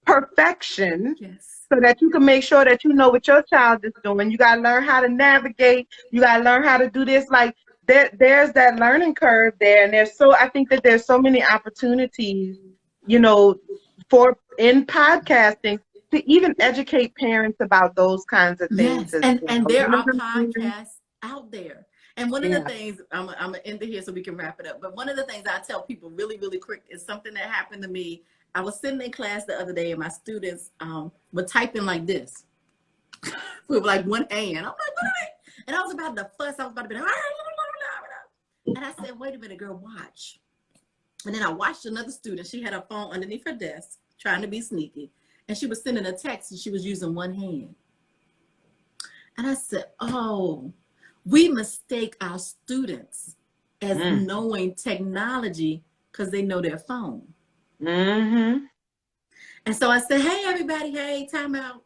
perfection. Yes. So that you can make sure that you know what your child is doing. You got to learn how to navigate. You got to learn how to do this. Like there's that learning curve there. And I think that there's so many opportunities, for in podcasting to even educate parents about those kinds of things. Yes. And there are podcasts out there. And one of the things, I'm going to end it here so we can wrap it up. But one of the things I tell people really, really quick is something that happened to me. I was sitting in class the other day and my students were typing like this. with like one hand. I'm like, what? And I was about to fuss. I was about to be like, and I said, wait a minute, girl, watch. And then I watched another student. She had her phone underneath her desk, trying to be sneaky. And she was sending a text and she was using one hand. And I said, oh, we mistake our students as knowing technology because they know their phone. Mm-hmm. And so I said, hey, everybody, hey, time out.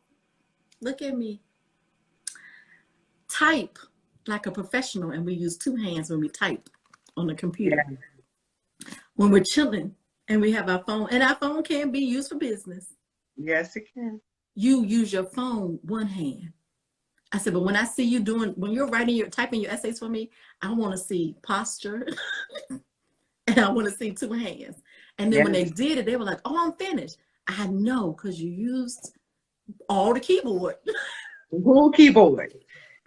Look at me. Type like a professional, and we use two hands when we type on the computer. Yeah. When we're chilling and we have our phone, and our phone can be used for business. Yes, it can. You use your phone one hand. I said, but when I see you when you're typing your essays for me, I want to see posture and I want to see two hands. And then when they did it, they were like, oh, I'm finished. I know, because you used all the keyboard. The whole keyboard.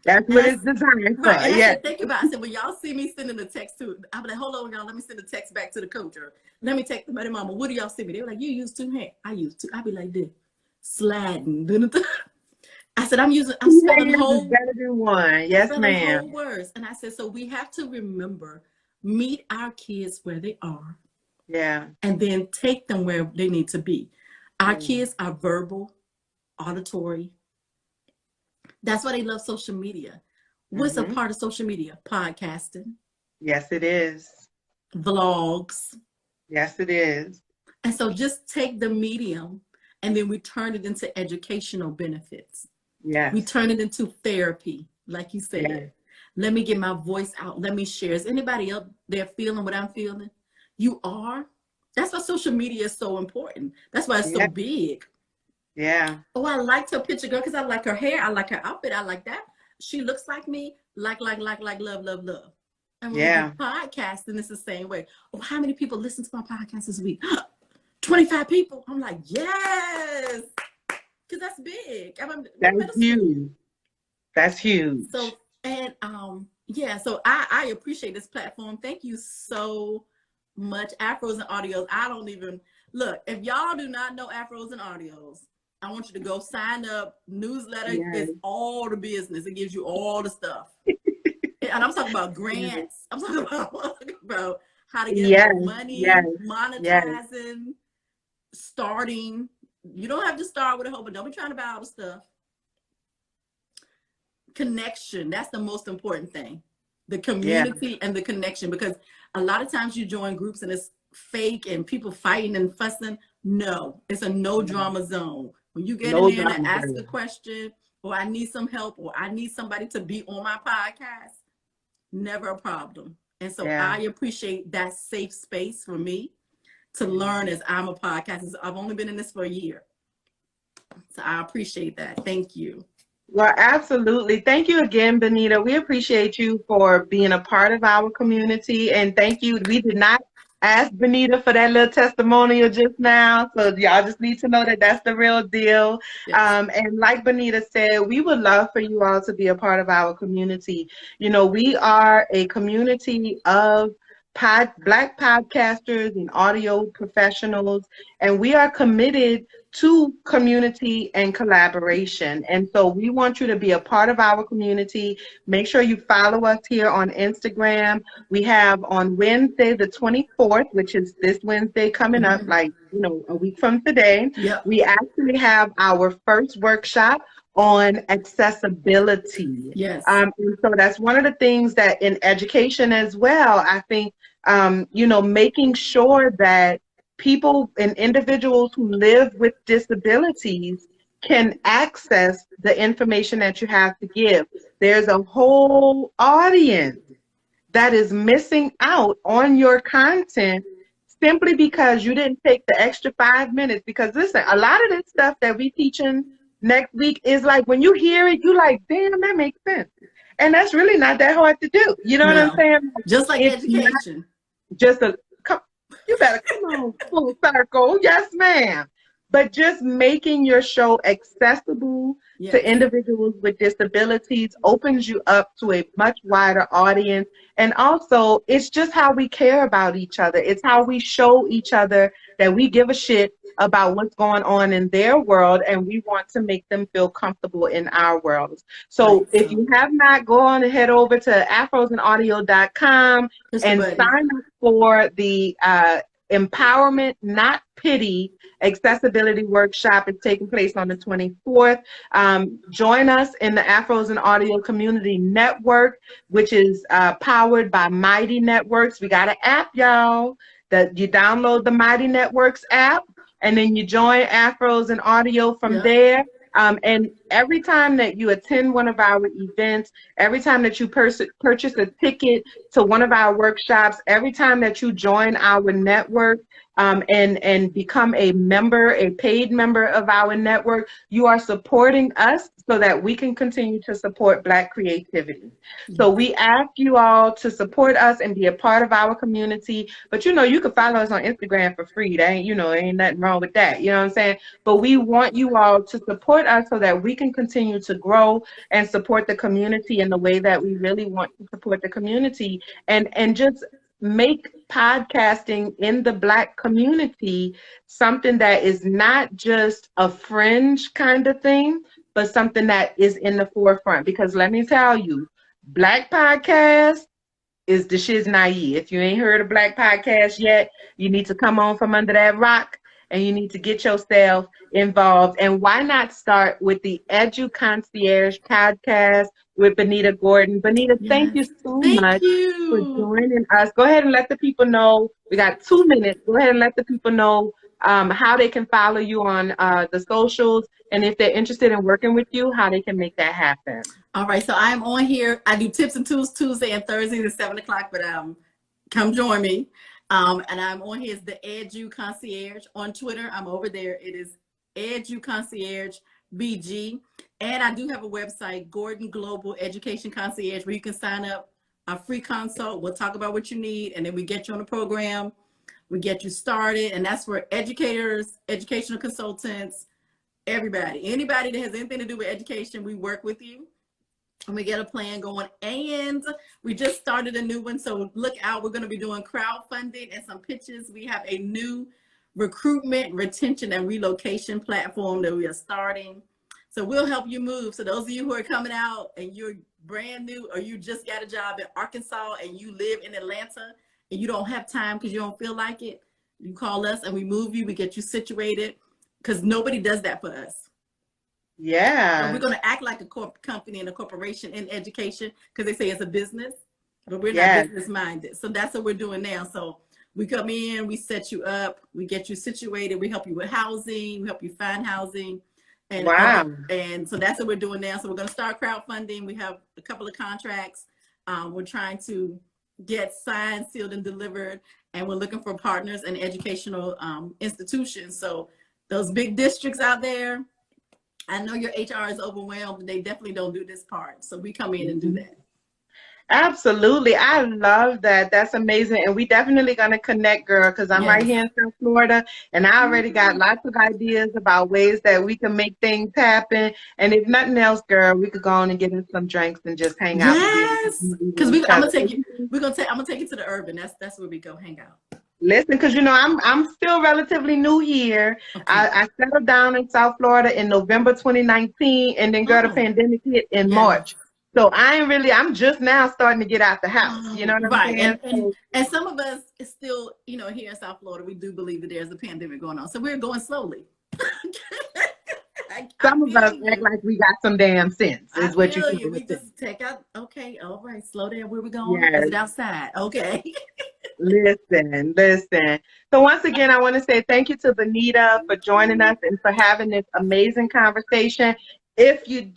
That's what it's designed for. Right. Yeah. Think about it. I said, when y'all see me sending a text to, I'll be like, hold on, y'all, let me send a text back to the coach. Or let me text my mama, what do y'all see me? They were like, you use two hands. I use two. I'll be like this, sliding. I said, I'm spelling whole better than one. Yes, ma'am. Whole words. And I said, so we have to remember, meet our kids where they are. Yeah. And then take them where they need to be. Our kids are verbal, auditory. That's why they love social media. What's a part of social media? Podcasting. Yes, it is. Vlogs. Yes, it is. And so just take the medium and then we turn it into educational benefits. Yes. We turn it into therapy, like you said. Yes. Let me get my voice out. Let me share. Is anybody else there feeling what I'm feeling? You are. That's why social media is so important. That's why it's so big. Yeah. Oh, I liked her picture, girl, because I like her hair. I like her outfit. I like that. She looks like me. Like, love. And when we do podcasting, it's the same way. Oh, how many people listen to my podcast this week? 25 people. I'm like, yes. Because that's big. That's huge. That's huge. So, and so I appreciate this platform. Thank you so much. Afros and Audios. I don't even, look, if y'all do not know Afros and Audios, I want you to go sign up. Newsletter is all the business. It gives you all the stuff. And I'm talking about grants. I'm talking about how to get more money, monetizing, starting. You don't have to start with a whole, but don't be trying to buy all the stuff. Connection. That's the most important thing. The community and the connection. Because a lot of times you join groups and it's fake and people fighting and fussing. No, it's a no drama zone. When you get in there and ask a question, or I need some help, or I need somebody to be on my podcast, never a problem. And so I appreciate that safe space for me to learn as I'm a podcaster. I've only been in this for a year. So I appreciate that. Thank you. Well, absolutely. Thank you again, Benita. We appreciate you for being a part of our community. And thank you. We did not ask Benita for that little testimonial just now. So y'all just need to know that that's the real deal. Yes. And like Benita said, we would love for you all to be a part of our community. You know, we are a community of Black podcasters and audio professionals, and we are committed to community and collaboration. And so we want you to be a part of our community. Make sure you follow us here on Instagram. We have on Wednesday, the 24th, which is this Wednesday coming up, like, you know, a week from today, we actually have our first workshop on accessibility. Yes. And so that's one of the things that in education as well, I think, you know, making sure that people and individuals who live with disabilities can access the information that you have to give. There's a whole audience that is missing out on your content simply because you didn't take the extra 5 minutes. Because listen, a lot of this stuff that we teaching next week is like, when you hear it, you like, damn, that makes sense. And that's really not that hard to do. You know what I'm saying? Just like education. You better come on, full circle. Yes, ma'am. But just making your show accessible to individuals with disabilities opens you up to a much wider audience. And also, it's just how we care about each other. It's how we show each other that we give a shit about what's going on in their world, and we want to make them feel comfortable in our world. So if you have not, go on and head over to afrosandaudio.com and sign up for the Empowerment, Not Pity accessibility workshop. Is taking place on the 24th. Join us in the Afros and Audio Community Network, which is powered by Mighty Networks. We got an app, y'all, that you download the Mighty Networks app, and then you join Afros and Audio from there. And every time that you attend one of our events, every time that you purchase a ticket to one of our workshops, every time that you join our network, and become a member, a paid member of our network, you are supporting us so that we can continue to support Black creativity. So we ask you all to support us and be a part of our community. But you know, you can follow us on Instagram for free. That ain't, ain't nothing wrong with that. You know what I'm saying? But we want you all to support us so that we can continue to grow and support the community in the way that we really want to support the community, and just make podcasting in the Black community something that is not just a fringe kind of thing, but something that is in the forefront. Because let me tell you, Black podcast is the shiz naive. If you ain't heard of Black podcast yet, you need to come on from under that rock and you need to get yourself involved. And why not start with the Edu Concierge Podcast with Benita Gordon. Benita, thank you so much for joining us. Go ahead and let the people know. We got 2 minutes. Go ahead and let the people know how they can follow you on the socials, and if they're interested in working with you, how they can make that happen. All right, so I'm on here. I do tips and tools Tuesday and Thursdays at 7 o'clock, but come join me. And I'm on here as the Edu Concierge. On Twitter, I'm over there. It is Edu Concierge BG. And I do have a website, Gordon Global Education Concierge, where you can sign up a free consult. We'll talk about what you need, and then we get you on the program. We get you started, and that's for educators, educational consultants, everybody. Anybody that has anything to do with education, we work with you. And we get a plan going, and we just started a new one, so look out. We're going to be doing crowdfunding and some pitches. We have a new recruitment, retention, and relocation platform that we are starting. So we'll help you move. So those of you who are coming out and you're brand new, or you just got a job in Arkansas and you live in Atlanta and you don't have time because you don't feel like it, you call us and we move you. We get you situated, because nobody does that for us. Yeah. So we're going to act like a company and a corporation in education, because they say it's a business, but we're not business minded. So that's what we're doing now. So we come in, we set you up, we get you situated, we help you with housing, we help you find housing. And, and so that's what we're doing now. So we're going to start crowdfunding. We have a couple of contracts. We're trying to get signed, sealed, and delivered. And we're looking for partners and educational institutions. So those big districts out there, I know your HR is overwhelmed, but they definitely don't do this part. So we come in and do that. Absolutely. I love that. That's amazing. And we definitely going to connect, girl, because I'm right here in South Florida, and I already got lots of ideas about ways that we can make things happen. And if nothing else, girl, we could go on and get in some drinks and just hang out. Yes, because I'm gonna take you to the urban. That's where we go hang out. Listen, because I'm still relatively new here. Okay. I settled down in South Florida in November 2019, and then the pandemic hit in March. So I'm just now starting to get out the house. You know what I'm saying? And some of us is still, here in South Florida, we do believe that there's a pandemic going on. So we're going slowly. Some of us act like we got some damn sense, is what you feel. We just take out, okay, all right, slow down. Where we going? Is it outside? Okay. Listen. So once again, I want to say thank you to Benita for joining us and for having this amazing conversation. If you,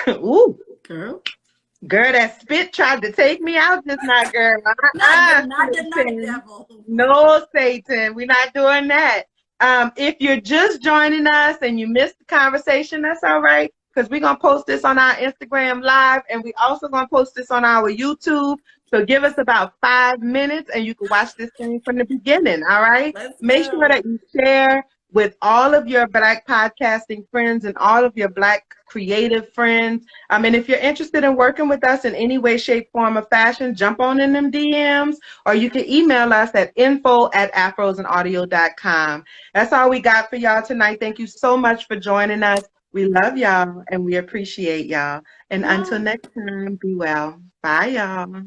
ooh, girl, that spit tried to take me out just now, girl. Not the night devil. No, Satan, we're not doing that. If you're just joining us and you missed the conversation, that's all right, because we're going to post this on our Instagram Live, and we also going to post this on our YouTube. So give us about 5 minutes and you can watch this thing from the beginning, all right? Make sure that you share, with all of your Black podcasting friends and all of your Black creative friends. And if you're interested in working with us in any way, shape, form, or fashion, jump on in them DMs, or you can email us at info@afrosandaudio.com. That's all we got for y'all tonight. Thank you so much for joining us. We love y'all and we appreciate y'all. And until next time, be well. Bye, y'all.